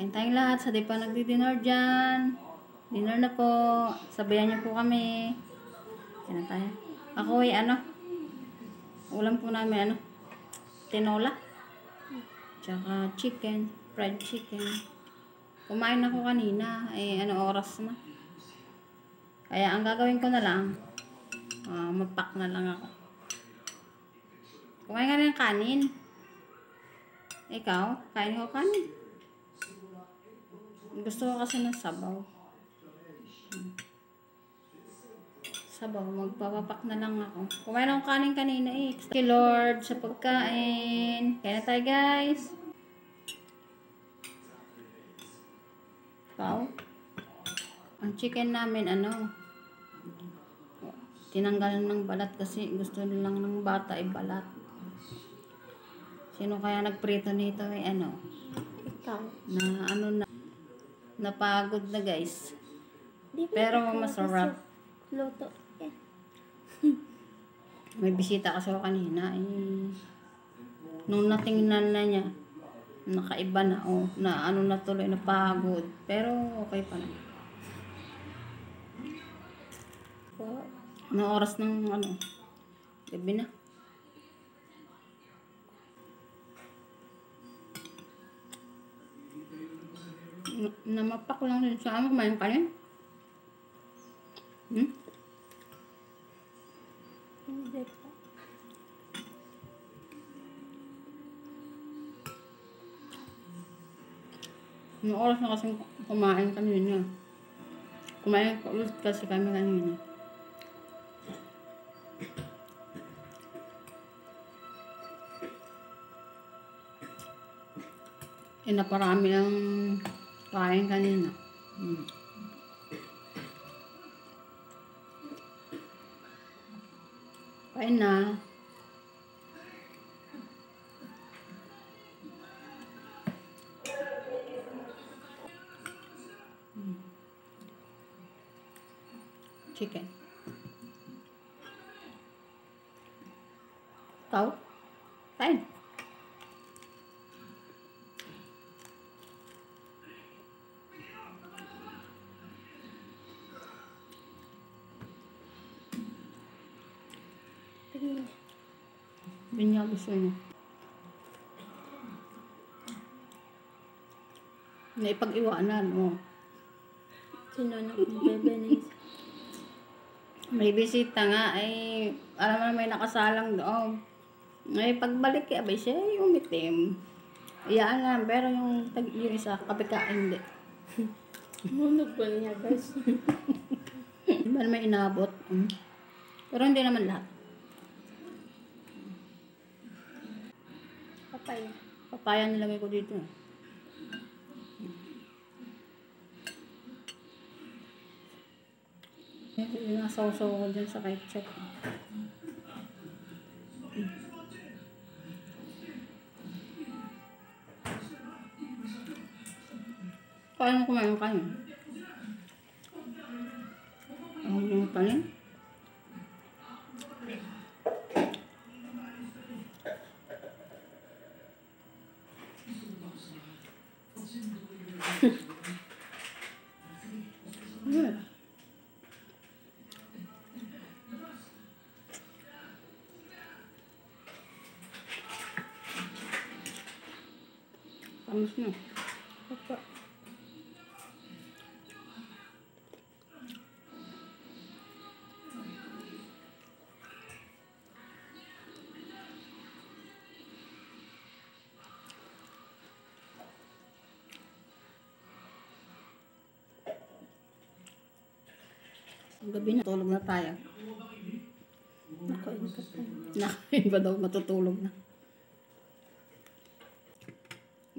Kain tayong lahat. Sa di pa nagdi-dinner dyan. Dinner na po. Sabayan niyo po kami. Kain na tayo. Ako ay ulam po namin tinola. Tsaka chicken. Fried chicken. Kumain ako kanina. Oras na. Kaya ang gagawin ko na lang, mapak na lang ako. Kumain ka ng kanin. Ikaw, kain ko kanin. Gusto ko kasi ng sabaw. Sabaw, magpapapak na lang ako. Kumain ako kanin kanina eh. Thank you Lord sa pagkain. Kain na tayo guys. Ikaw? Ang chicken namin tinanggalan ng balat kasi gusto nilang ng bata balat. Sino kaya nagprito nito Ikaw. Na napagod na guys. Pero masarap. Luto. May bisita kasi ako kanina nung natingnan na niya nakaiba na na tuloy napagod. Pero okay pa lang. Anong oras ng gabi na. Namapak lang din sa kumain ka rin? Hindi pa. Anong oras na kasi kumain kanina? Kumain ulit kasi kami kanina. Naparami ang kain kanina. Kain na. Chicken. Kau? Kain. Binya gusto niya. Naipag-iwanan mo. Sino nag-bebenis? May bisita nga alam mo may nakasalang doon. Pagbalik abay siya yung itim. Iyaan lang, pero yung isa kabika hindi. Munog ba niya guys? Di ba may inabot? Pero hindi naman lahat. Papaya. Papaya nilagay ko dito. Nasaw-saw ko dyan sa ketchup. Paano kumain kayo? Ang yung kanin? Pamis na. Opo. Gabi na, tulog na tayo. Nakain ka pa. Nakain ba daw matutulog na?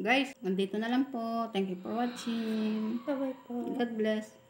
Guys, nandito na lang po. Thank you for watching. Bye-bye po. God bless.